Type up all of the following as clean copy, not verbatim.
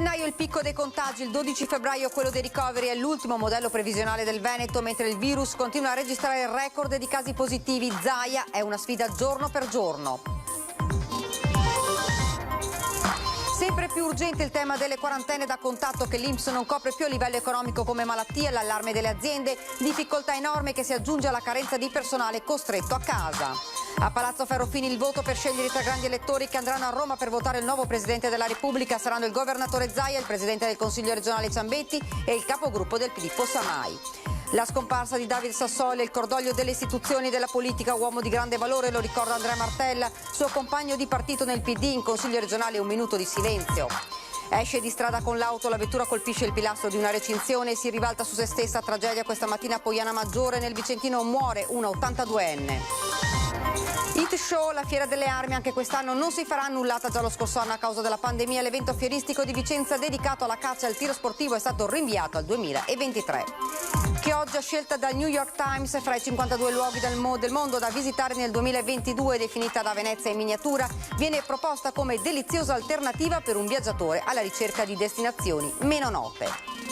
gennaio il picco dei contagi, il 12 febbraio quello dei ricoveri, è l'ultimo modello previsionale del Veneto, mentre il virus continua a registrare il record di casi positivi. Zaia è una sfida giorno per giorno. Sempre più urgente il tema delle quarantene da contatto che l'INPS non copre più a livello economico come malattia, l'allarme delle aziende, difficoltà enorme che si aggiunge alla carenza di personale costretto a casa. A Palazzo Ferrofini il voto per scegliere i tre grandi elettori che andranno a Roma per votare il nuovo Presidente della Repubblica saranno il governatore Zaia, il Presidente del Consiglio regionale Ciambetti e il capogruppo del PD Fossamai. La scomparsa di David Sassoli, il cordoglio delle istituzioni e della politica, uomo di grande valore, lo ricorda Andrea Martella, suo compagno di partito nel PD, in Consiglio regionale un minuto di silenzio. Esce di strada con l'auto, la vettura colpisce il pilastro di una recinzione e si ribalta su se stessa. Tragedia questa mattina a Poiana Maggiore, nel Vicentino muore una 82enne. Hit Show, la fiera delle armi, anche quest'anno non si farà, annullata già lo scorso anno a causa della pandemia. L'evento fieristico di Vicenza dedicato alla caccia e al tiro sportivo è stato rinviato al 2023. Chioggia scelta dal New York Times fra i 52 luoghi del mondo da visitare nel 2022, definita da Venezia in miniatura, viene proposta come deliziosa alternativa per un viaggiatore alla ricerca di destinazioni meno note.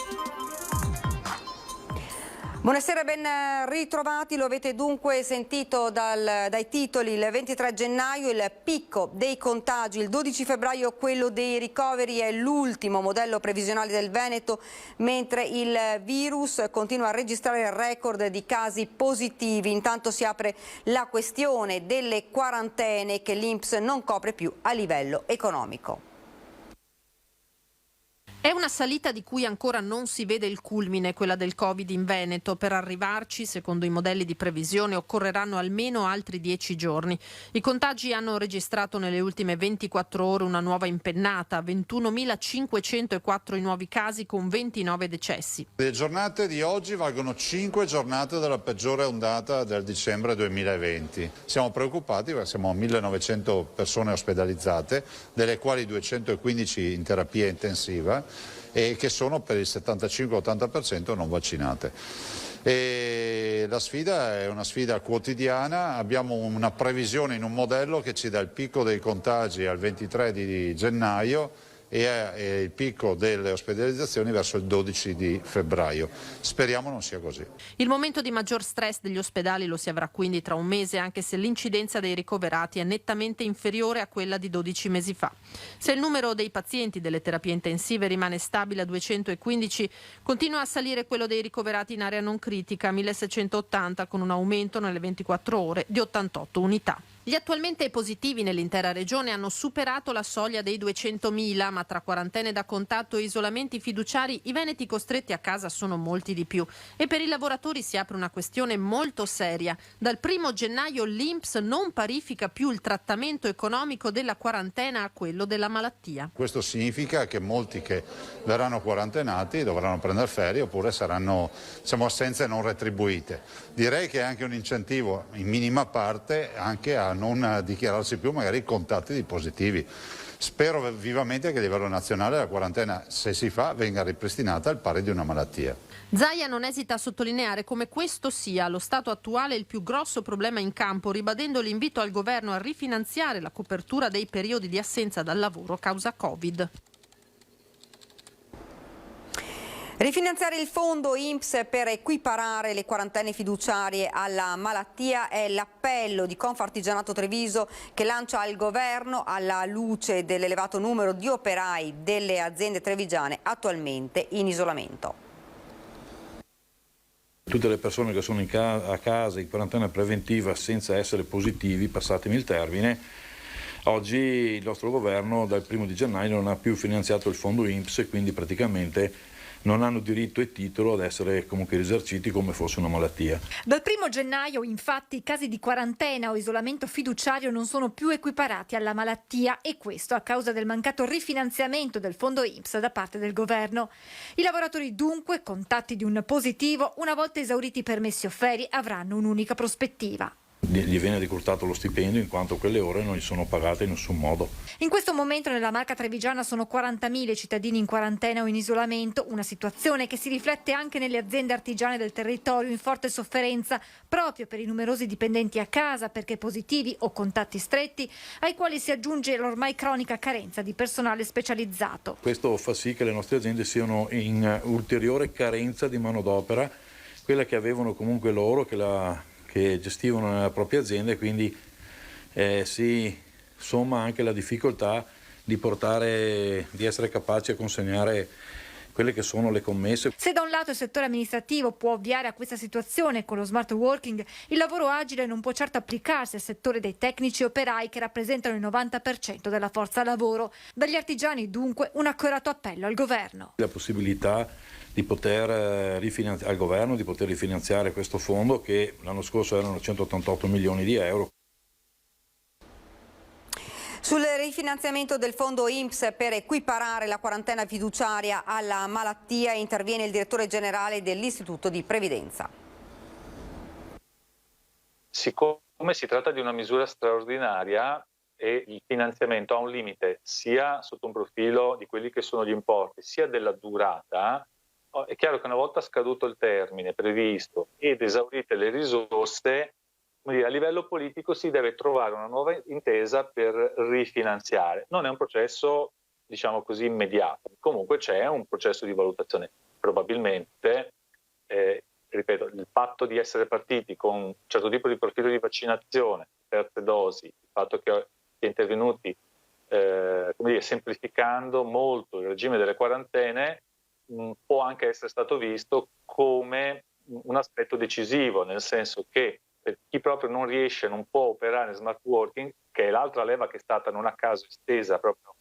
Buonasera, ben ritrovati, lo avete dunque sentito dai titoli. Il 23 gennaio il picco dei contagi, il 12 febbraio quello dei ricoveri, è l'ultimo modello previsionale del Veneto, mentre il virus continua a registrare il record di casi positivi. Intanto si apre la questione delle quarantene che l'INPS non copre più a livello economico. È una salita di cui ancora non si vede il culmine, quella del Covid in Veneto. Per arrivarci, secondo i modelli di previsione, occorreranno almeno altri 10 giorni. I contagi hanno registrato nelle ultime 24 ore una nuova impennata, 21.504 i nuovi casi con 29 decessi. Le giornate di oggi valgono 5 giornate della peggiore ondata del dicembre 2020. Siamo preoccupati perché siamo a 1.900 persone ospedalizzate, delle quali 215 in terapia intensiva, e che sono per il 75-80% non vaccinate. E la sfida è una sfida quotidiana, abbiamo una previsione in un modello che ci dà il picco dei contagi al 23 di gennaio e il picco delle ospedalizzazioni verso il 12 di febbraio. Speriamo non sia così. Il momento di maggior stress degli ospedali lo si avrà quindi tra un mese, anche se l'incidenza dei ricoverati è nettamente inferiore a quella di 12 mesi fa. Se il numero dei pazienti delle terapie intensive rimane stabile a 215, continua a salire quello dei ricoverati in area non critica, 1680, con un aumento nelle 24 ore di 88 unità. Gli attualmente positivi nell'intera regione hanno superato la soglia dei 200.000, ma tra quarantene da contatto e isolamenti fiduciari i veneti costretti a casa sono molti di più. E per i lavoratori si apre una questione molto seria. Dal 1 gennaio l'INPS non parifica più il trattamento economico della quarantena a quello della malattia. Questo significa che molti che verranno quarantenati dovranno prendere ferie oppure saranno assenze non retribuite. Direi che è anche un incentivo in minima parte anche a non dichiararsi più magari contatti di positivi. Spero vivamente che a livello nazionale la quarantena, se si fa, venga ripristinata al pari di una malattia. Zaia non esita a sottolineare come questo sia allo stato attuale il più grosso problema in campo, ribadendo l'invito al governo a rifinanziare la copertura dei periodi di assenza dal lavoro causa Covid. Rifinanziare il fondo INPS per equiparare le quarantene fiduciarie alla malattia è l'appello di Confartigianato Treviso che lancia al governo alla luce dell'elevato numero di operai delle aziende trevigiane attualmente in isolamento. Tutte le persone che sono a casa in quarantena preventiva senza essere positivi, passatemi il termine, oggi il nostro governo dal 1 di gennaio non ha più finanziato il fondo INPS e quindi praticamente non hanno diritto e titolo ad essere comunque risarciti come fosse una malattia. Dal 1 gennaio infatti i casi di quarantena o isolamento fiduciario non sono più equiparati alla malattia e questo a causa del mancato rifinanziamento del fondo INPS da parte del governo. I lavoratori dunque, contatti di un positivo, una volta esauriti i permessi o ferie, avranno un'unica prospettiva. Gli viene decurtato lo stipendio in quanto quelle ore non gli sono pagate in nessun modo. In questo momento nella Marca Trevigiana sono 40.000 cittadini in quarantena o in isolamento, una situazione che si riflette anche nelle aziende artigiane del territorio in forte sofferenza proprio per i numerosi dipendenti a casa perché positivi o contatti stretti, ai quali si aggiunge l'ormai cronica carenza di personale specializzato. Questo fa sì che le nostre aziende siano in ulteriore carenza di manodopera, quella che avevano comunque loro, che gestivano nella propria azienda, e quindi si somma anche la difficoltà di essere capaci a consegnare quelle che sono le commesse. Se da un lato il settore amministrativo può ovviare a questa situazione con lo smart working, il lavoro agile non può certo applicarsi al settore dei tecnici operai che rappresentano il 90% della forza lavoro. Dagli artigiani dunque un accorato appello al governo. La possibilità di poter al governo di poter rifinanziare questo fondo, che l'anno scorso erano 188 milioni di euro. Sul rifinanziamento del fondo INPS per equiparare la quarantena fiduciaria alla malattia interviene il direttore generale dell'Istituto di Previdenza. Siccome si tratta di una misura straordinaria e il finanziamento ha un limite sia sotto un profilo di quelli che sono gli importi sia della durata, è chiaro che una volta scaduto il termine previsto ed esaurite le risorse, a livello politico si deve trovare una nuova intesa per rifinanziare. Non è un processo, diciamo così, immediato. Comunque c'è un processo di valutazione. Probabilmente, ripeto, il fatto di essere partiti con un certo tipo di profilo di vaccinazione, terze dosi, il fatto che si è intervenuti semplificando molto il regime delle quarantene, può anche essere stato visto come un aspetto decisivo, nel senso che per chi proprio non riesce, non può operare in smart working, che è l'altra leva che è stata non a caso estesa proprio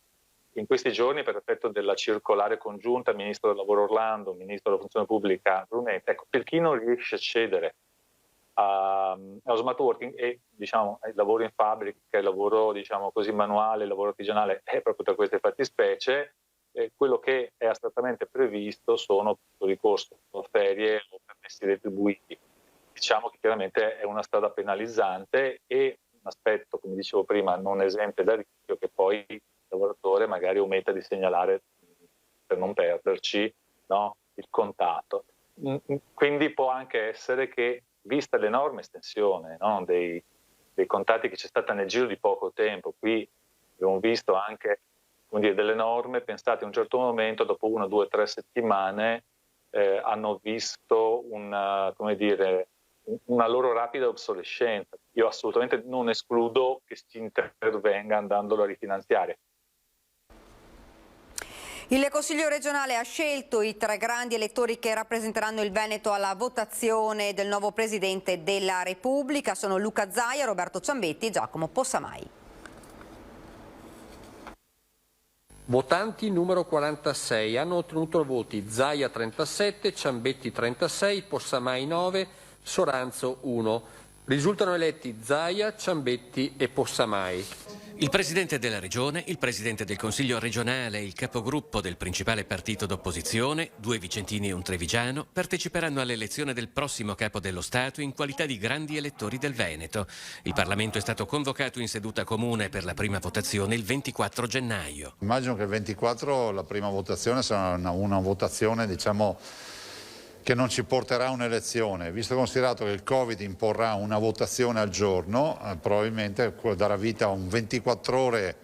in questi giorni per effetto della circolare congiunta Ministro del Lavoro Orlando, Ministro della Funzione Pubblica Brunetta, ecco, per chi non riesce a accedere allo smart working e diciamo il lavoro in fabbrica, il lavoro diciamo così manuale, il lavoro artigianale è proprio tra queste fattispecie, quello che è astrattamente previsto sono ricorso a ferie o permessi retribuiti. Diciamo che chiaramente è una strada penalizzante e un aspetto, come dicevo prima, non esente da rischio che poi il lavoratore magari ometta di segnalare per non perderci, no, il contatto. Quindi può anche essere che, vista l'enorme estensione, no, dei contatti che c'è stata nel giro di poco tempo, qui abbiamo visto anche delle norme pensate in un certo momento, dopo 1, 2, 3 settimane hanno visto una loro rapida obsolescenza. Io assolutamente non escludo che si intervenga andandolo a rifinanziare. Il Consiglio regionale ha scelto i 3 grandi elettori che rappresenteranno il Veneto alla votazione del nuovo Presidente della Repubblica. Sono Luca Zaia, Roberto Ciambetti e Giacomo Possamai. Votanti numero 46, hanno ottenuto voti Zaia 37, Ciambetti 36, Possamai 9, Soranzo 1. Risultano eletti Zaia, Ciambetti e Possamai. Il Presidente della Regione, il Presidente del Consiglio regionale e il capogruppo del principale partito d'opposizione, 2 vicentini e un trevigiano, parteciperanno all'elezione del prossimo Capo dello Stato in qualità di grandi elettori del Veneto. Il Parlamento è stato convocato in seduta comune per la prima votazione il 24 gennaio. Immagino che il 24 la prima votazione sarà una votazione, diciamo, che non ci porterà a un'elezione, visto e considerato che il Covid imporrà una votazione al giorno, probabilmente darà vita a un 24 ore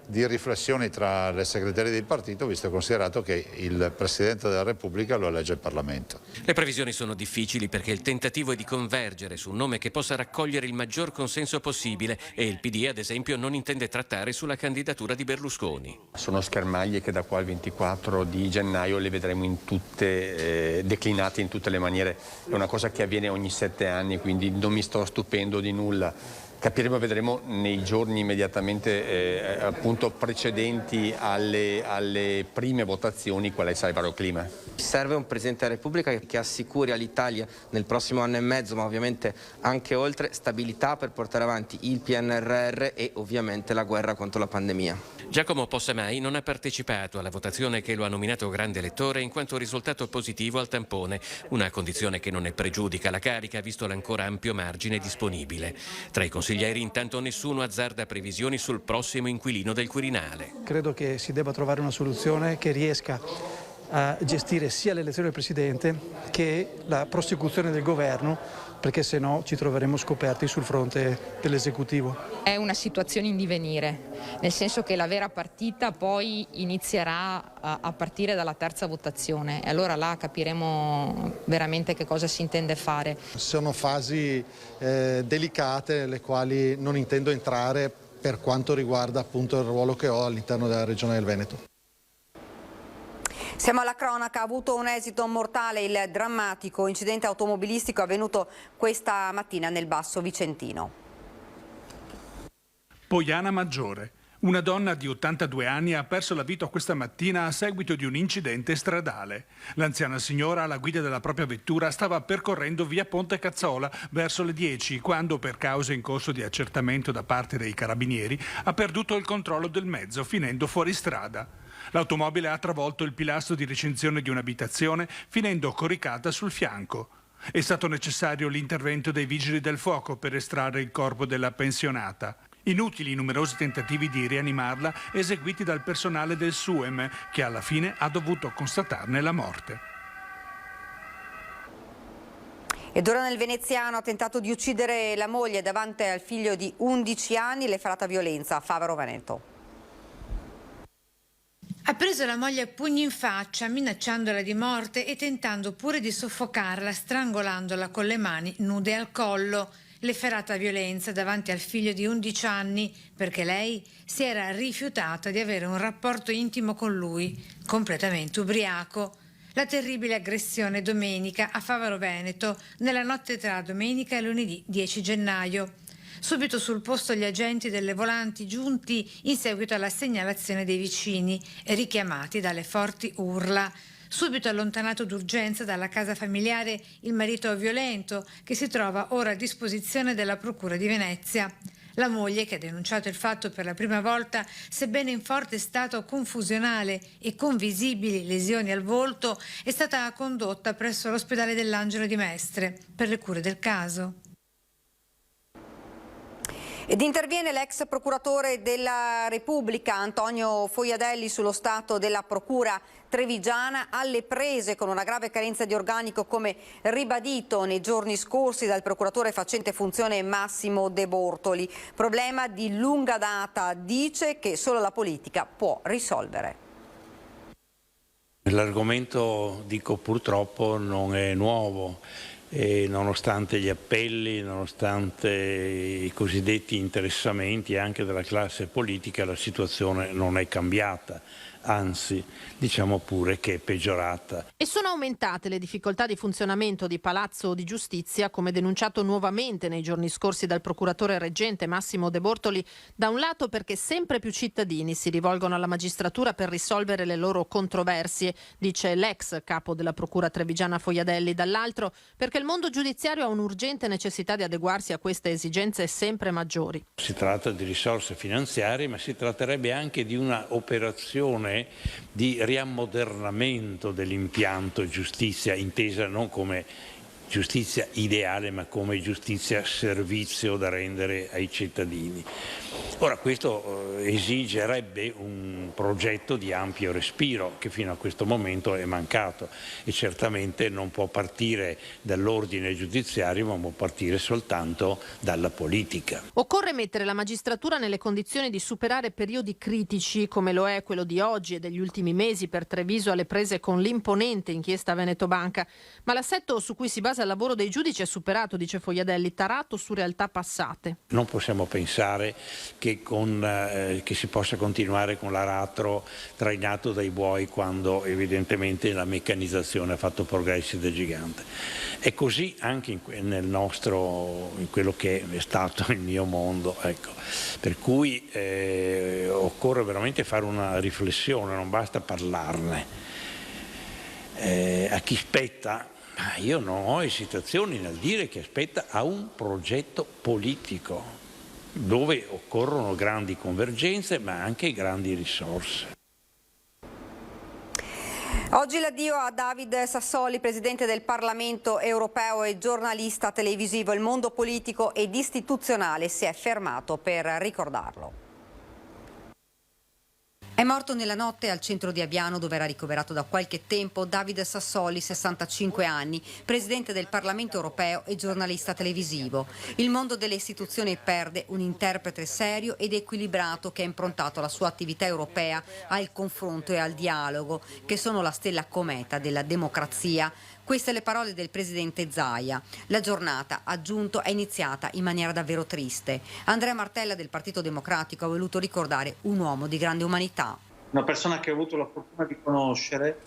di riflessioni tra le segretarie del partito, visto e considerato che il Presidente della Repubblica lo elegge il Parlamento. Le previsioni sono difficili perché il tentativo è di convergere su un nome che possa raccogliere il maggior consenso possibile e il PD, ad esempio, non intende trattare sulla candidatura di Berlusconi. Sono schermaglie che da qua al 24 di gennaio le vedremo in tutte, declinate in tutte le maniere. È una cosa che avviene ogni 7 anni, quindi non mi sto stupendo di nulla. Capiremo, vedremo nei giorni immediatamente appunto precedenti alle prime votazioni quale sarà il vario clima. Serve un Presidente della Repubblica che assicuri all'Italia nel prossimo anno e mezzo, ma ovviamente anche oltre, stabilità per portare avanti il PNRR e ovviamente la guerra contro la pandemia. Giacomo Possamai non ha partecipato alla votazione che lo ha nominato grande elettore in quanto risultato positivo al tampone, una condizione che non ne pregiudica la carica visto l'ancora ampio margine disponibile. Tra i consiglieri intanto nessuno azzarda previsioni sul prossimo inquilino del Quirinale. Credo che si debba trovare una soluzione che riesca a gestire sia l'elezione del Presidente che la prosecuzione del governo, perché se no ci troveremo scoperti sul fronte dell'esecutivo. È una situazione in divenire, nel senso che la vera partita poi inizierà a partire dalla terza votazione e allora là capiremo veramente che cosa si intende fare. Sono fasi delicate nelle quali non intendo entrare per quanto riguarda appunto il ruolo che ho all'interno della Regione del Veneto. Siamo alla cronaca, ha avuto un esito mortale il drammatico incidente automobilistico avvenuto questa mattina nel Basso Vicentino. Poiana Maggiore. Una donna di 82 anni ha perso la vita questa mattina a seguito di un incidente stradale. L'anziana signora alla guida della propria vettura stava percorrendo via Ponte Cazzola verso le 10 quando, per cause in corso di accertamento da parte dei carabinieri, ha perduto il controllo del mezzo finendo fuori strada. L'automobile ha travolto il pilastro di recinzione di un'abitazione finendo coricata sul fianco. È stato necessario l'intervento dei vigili del fuoco per estrarre il corpo della pensionata. Inutili i numerosi tentativi di rianimarla eseguiti dal personale del SUEM, che alla fine ha dovuto constatarne la morte. Ed ora nel veneziano ha tentato di uccidere la moglie davanti al figlio di 11 anni, l'efferata violenza a Favaro Veneto. Ha preso la moglie a pugni in faccia, minacciandola di morte e tentando pure di soffocarla, strangolandola con le mani nude al collo. L'efferata violenza davanti al figlio di 11 anni perché lei si era rifiutata di avere un rapporto intimo con lui, completamente ubriaco. La terribile aggressione domenica a Favaro Veneto, nella notte tra domenica e lunedì 10 gennaio. Subito sul posto gli agenti delle volanti giunti in seguito alla segnalazione dei vicini, richiamati dalle forti urla. Subito allontanato d'urgenza dalla casa familiare il marito violento, che si trova ora a disposizione della Procura di Venezia. La moglie, che ha denunciato il fatto per la prima volta, sebbene in forte stato confusionale e con visibili lesioni al volto, è stata condotta presso l'ospedale dell'Angelo di Mestre per le cure del caso. Ed interviene l'ex procuratore della Repubblica Antonio Foiadelli sullo stato della procura trevigiana alle prese con una grave carenza di organico, come ribadito nei giorni scorsi dal procuratore facente funzione Massimo De Bortoli. Problema di lunga data, dice, che solo la politica può risolvere. L'argomento, dico purtroppo, non è nuovo. E nonostante gli appelli, nonostante i cosiddetti interessamenti anche della classe politica, la situazione non è cambiata, anzi diciamo pure che è peggiorata. E sono aumentate le difficoltà di funzionamento di Palazzo di Giustizia, come denunciato nuovamente nei giorni scorsi dal procuratore reggente Massimo De Bortoli, da un lato perché sempre più cittadini si rivolgono alla magistratura per risolvere le loro controversie, dice l'ex capo della procura trevigiana Foiadelli, dall'altro perché il mondo giudiziario ha un'urgente necessità di adeguarsi a queste esigenze sempre maggiori. Si tratta di risorse finanziarie, ma si tratterebbe anche di una operazione di riammodernamento dell'impianto giustizia, intesa non come giustizia ideale ma come giustizia servizio da rendere ai cittadini. Ora questo esigerebbe un progetto di ampio respiro che fino a questo momento è mancato e certamente non può partire dall'ordine giudiziario ma può partire soltanto dalla politica. Occorre mettere la magistratura nelle condizioni di superare periodi critici come lo è quello di oggi e degli ultimi mesi per Treviso alle prese con l'imponente inchiesta Veneto Banca, ma l'assetto su cui si basa il lavoro dei giudici è superato, dice Foiadelli, tarato su realtà passate. Non possiamo pensare che che si possa continuare con l'aratro trainato dai buoi quando evidentemente la meccanizzazione ha fatto progressi da gigante. È così anche in quello che è stato il mio mondo, ecco. Per cui occorre veramente fare una riflessione, non basta parlarne. A chi spetta, io non ho esitazioni nel dire che spetta a un progetto politico dove occorrono grandi convergenze ma anche grandi risorse. Oggi l'addio a David Sassoli, presidente del Parlamento europeo e giornalista televisivo. Il mondo politico ed istituzionale si è fermato per ricordarlo. È morto nella notte al centro di Aviano, dove era ricoverato da qualche tempo, David Sassoli, 65 anni, presidente del Parlamento europeo e giornalista televisivo. Il mondo delle istituzioni perde un interprete serio ed equilibrato che ha improntato la sua attività europea al confronto e al dialogo, che sono la stella cometa della democrazia. Queste le parole del presidente Zaia. La giornata, ha aggiunto, è iniziata in maniera davvero triste. Andrea Martella del Partito Democratico ha voluto ricordare un uomo di grande umanità. Una persona che ho avuto la fortuna di conoscere,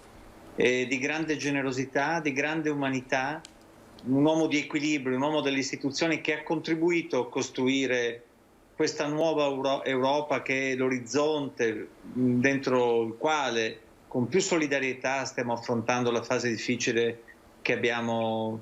di grande generosità, di grande umanità, un uomo di equilibrio, un uomo delle istituzioni che ha contribuito a costruire questa nuova Europa che è l'orizzonte dentro il quale con più solidarietà stiamo affrontando la fase difficile che abbiamo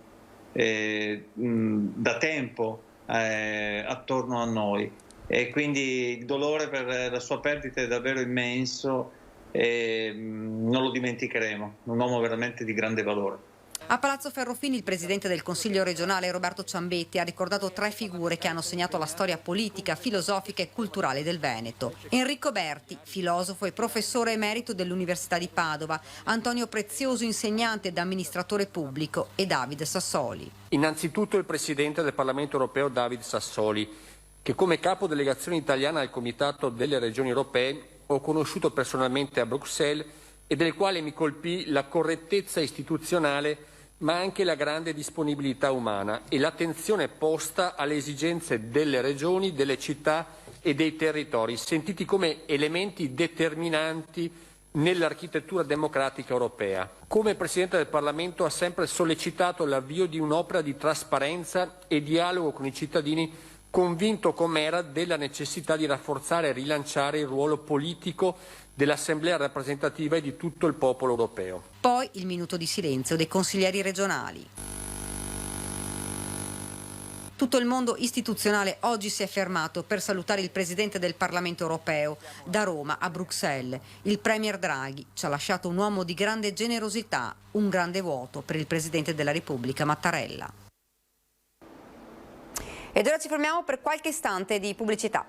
da tempo attorno a noi. E quindi il dolore per la sua perdita è davvero immenso e non lo dimenticheremo, un uomo veramente di grande valore. A Palazzo Ferrofini il presidente del Consiglio regionale Roberto Ciambetti ha ricordato 3 figure che hanno segnato la storia politica, filosofica e culturale del Veneto. Enrico Berti, filosofo e professore emerito dell'Università di Padova, Antonio Prezioso, insegnante ed amministratore pubblico, e David Sassoli. Innanzitutto il presidente del Parlamento europeo David Sassoli, che come capo delegazione italiana al Comitato delle Regioni Europee ho conosciuto personalmente a Bruxelles e del quale mi colpì la correttezza istituzionale ma anche la grande disponibilità umana e l'attenzione posta alle esigenze delle regioni, delle città e dei territori, sentiti come elementi determinanti nell'architettura democratica europea. Come Presidente del Parlamento ha sempre sollecitato l'avvio di un'opera di trasparenza e dialogo con i cittadini, convinto com'era della necessità di rafforzare e rilanciare il ruolo politico dell'Assemblea rappresentativa e di tutto il popolo europeo. Poi il minuto di silenzio dei consiglieri regionali. Tutto il mondo istituzionale oggi si è fermato per salutare il Presidente del Parlamento europeo. Da Roma a Bruxelles, il Premier Draghi ci ha lasciato un uomo di grande generosità, un grande vuoto per il Presidente della Repubblica Mattarella. Ed ora ci fermiamo per qualche istante di pubblicità.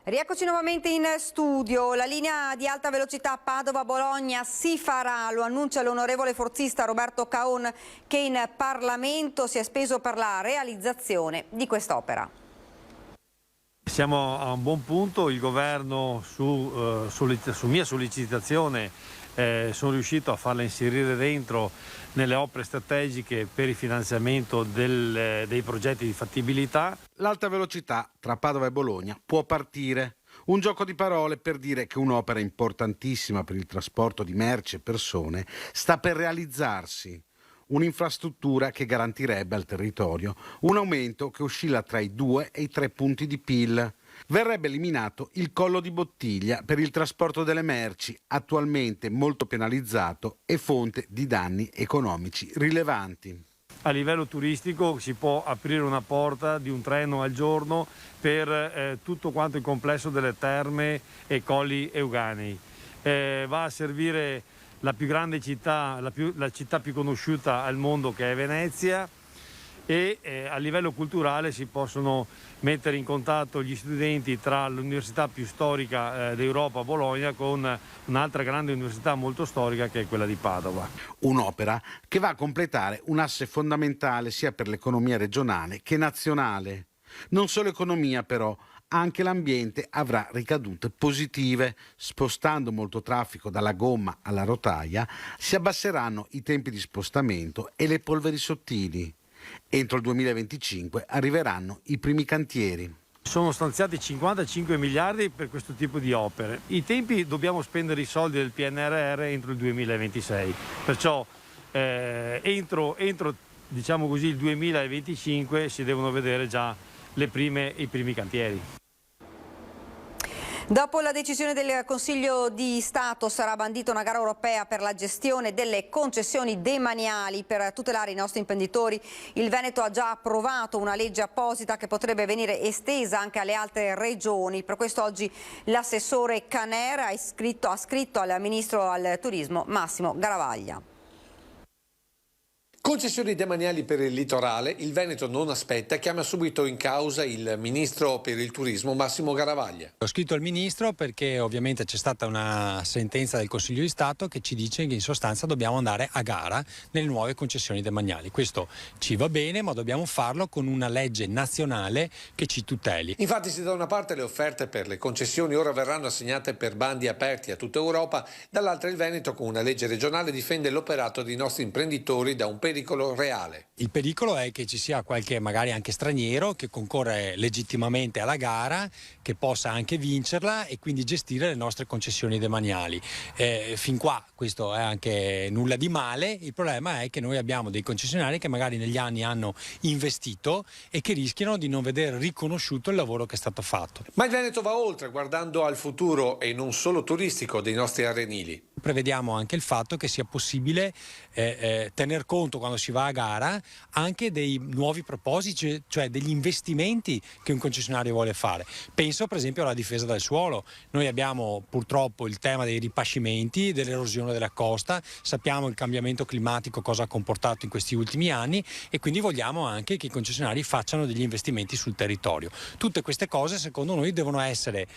Rieccoci nuovamente in studio. La linea di alta velocità Padova-Bologna si farà, lo annuncia l'onorevole forzista Roberto Caon, che in Parlamento si è speso per la realizzazione di quest'opera. Siamo a un buon punto, il governo su mia sollecitazione sono riuscito a farla inserire dentro nelle opere strategiche per il finanziamento dei progetti di fattibilità. L'alta velocità tra Padova e Bologna può partire. Un gioco di parole per dire che un'opera importantissima per il trasporto di merci e persone sta per realizzarsi. Un'infrastruttura che garantirebbe al territorio un aumento che oscilla tra i 2 e i 3 punti di PIL. Verrebbe eliminato il collo di bottiglia per il trasporto delle merci, attualmente molto penalizzato e fonte di danni economici rilevanti. A livello turistico si può aprire una porta di un treno al giorno per tutto quanto il complesso delle terme e colli euganei. Va a servire la più grande città, la città più conosciuta al mondo, che è Venezia, e a livello culturale si possono mettere in contatto gli studenti tra l'università più storica d'Europa, Bologna, con un'altra grande università molto storica che è quella di Padova. Un'opera che va a completare un asse fondamentale sia per l'economia regionale che nazionale. Non solo economia però, anche l'ambiente avrà ricadute positive. Spostando molto traffico dalla gomma alla rotaia, si abbasseranno i tempi di spostamento e le polveri sottili. Entro il 2025 arriveranno i primi cantieri. Sono stanziati 55 miliardi per questo tipo di opere. I tempi, dobbiamo spendere i soldi del PNRR entro il 2026, perciò entro diciamo così, il 2025 si devono vedere già i primi cantieri. Dopo la decisione del Consiglio di Stato sarà bandita una gara europea per la gestione delle concessioni demaniali per tutelare i nostri imprenditori. Il Veneto ha già approvato una legge apposita che potrebbe venire estesa anche alle altre regioni. Per questo oggi l'assessore Caner ha scritto al Ministro al Turismo Massimo Garavaglia. Concessioni demaniali per il litorale, il Veneto non aspetta, chiama subito in causa il Ministro per il Turismo Massimo Garavaglia. Ho scritto al Ministro perché ovviamente c'è stata una sentenza del Consiglio di Stato che ci dice che in sostanza dobbiamo andare a gara nelle nuove concessioni demaniali. Questo ci va bene, ma dobbiamo farlo con una legge nazionale che ci tuteli. Infatti, se da una parte le offerte per le concessioni ora verranno assegnate per bandi aperti a tutta Europa, dall'altra il Veneto con una legge regionale difende l'operato dei nostri imprenditori da un pericolo reale. Il pericolo è che ci sia qualche magari anche straniero che concorre legittimamente alla gara, che possa anche vincerla e quindi gestire le nostre concessioni demaniali. Fin qua questo è anche nulla di male, il problema è che noi abbiamo dei concessionari che magari negli anni hanno investito e che rischiano di non vedere riconosciuto il lavoro che è stato fatto. Ma il Veneto va oltre, guardando al futuro e non solo turistico dei nostri arenili. Prevediamo anche il fatto che sia possibile tener conto quando si va a gara anche dei nuovi propositi, cioè degli investimenti che un concessionario vuole fare. Penso per esempio alla difesa del suolo. Noi abbiamo purtroppo il tema dei ripascimenti, dell'erosione della costa, sappiamo il cambiamento climatico cosa ha comportato in questi ultimi anni e quindi vogliamo anche che i concessionari facciano degli investimenti sul territorio. Tutte queste cose secondo noi devono essere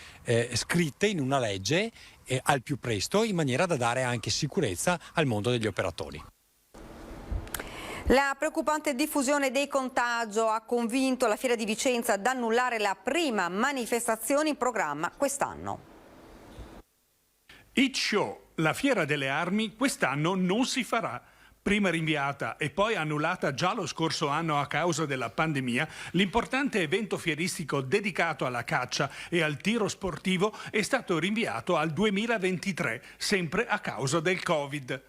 scritte in una legge al più presto, in maniera da dare anche sicurezza al mondo degli operatori. La preoccupante diffusione dei contagio ha convinto la Fiera di Vicenza ad annullare la prima manifestazione in programma quest'anno. It Show, la Fiera delle Armi, quest'anno non si farà. Prima rinviata e poi annullata già lo scorso anno a causa della pandemia, l'importante evento fieristico dedicato alla caccia e al tiro sportivo è stato rinviato al 2023, sempre a causa del Covid.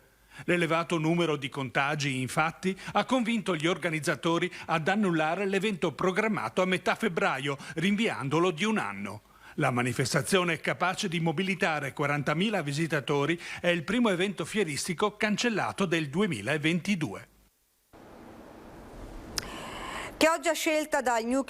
L'elevato numero di contagi, infatti, ha convinto gli organizzatori ad annullare l'evento programmato a metà febbraio, rinviandolo di un anno. La manifestazione capace di mobilitare 40.000 visitatori è il primo evento fieristico cancellato del 2022. Chioggia scelta dal New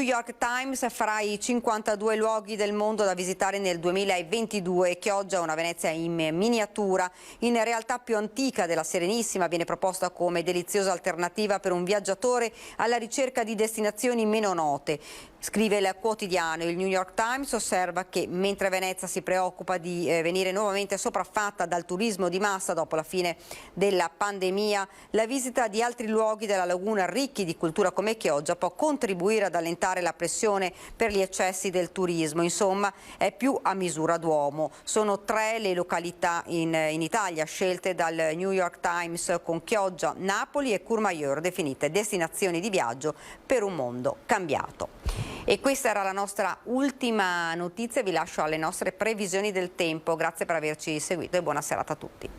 York Times fra i 52 luoghi del mondo da visitare nel 2022. Chioggia, una Venezia in miniatura, in realtà più antica della Serenissima, viene proposta come deliziosa alternativa per un viaggiatore alla ricerca di destinazioni meno note. Scrive il quotidiano. Il New York Times osserva che mentre Venezia si preoccupa di venire nuovamente sopraffatta dal turismo di massa dopo la fine della pandemia, la visita di altri luoghi della laguna ricchi di cultura come Chioggia può contribuire ad allentare la pressione per gli eccessi del turismo. Insomma, è più a misura d'uomo. Sono 3 le località in Italia scelte dal New York Times, con Chioggia, Napoli e Courmayeur definite destinazioni di viaggio per un mondo cambiato. E questa era la nostra ultima notizia, vi lascio alle nostre previsioni del tempo. Grazie per averci seguito e buona serata a tutti.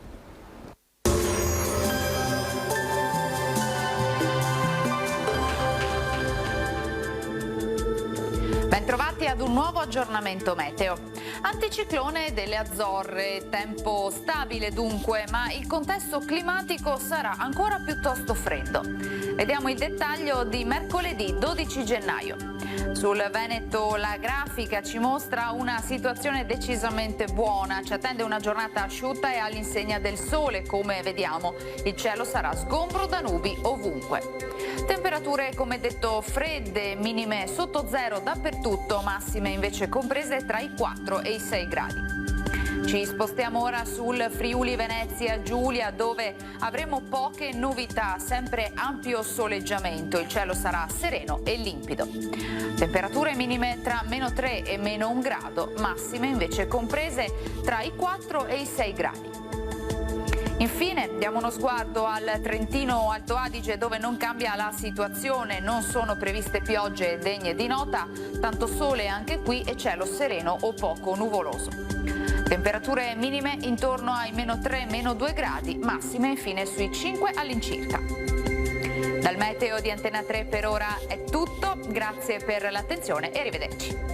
Bentrovati ad un nuovo aggiornamento meteo. Anticiclone delle Azzorre, tempo stabile dunque, ma il contesto climatico sarà ancora piuttosto freddo. Vediamo il dettaglio di mercoledì 12 gennaio. Sul Veneto la grafica ci mostra una situazione decisamente buona, ci attende una giornata asciutta e all'insegna del sole, come vediamo. Il cielo sarà sgombro da nubi ovunque. Temperature come detto fredde, minime sotto zero dappertutto, massime invece comprese tra i 4 e i 6 gradi. Ci spostiamo ora sul Friuli Venezia Giulia, dove avremo poche novità, sempre ampio soleggiamento, il cielo sarà sereno e limpido. Temperature minime tra -3 e -1 grado, massime invece comprese tra i 4 e i 6 gradi. Infine diamo uno sguardo al Trentino Alto Adige, dove non cambia la situazione, non sono previste piogge degne di nota, tanto sole anche qui e cielo sereno o poco nuvoloso. Temperature minime intorno ai -3, -2 gradi, massime infine sui 5 all'incirca. Dal meteo di Antena 3 per ora è tutto, grazie per l'attenzione e arrivederci.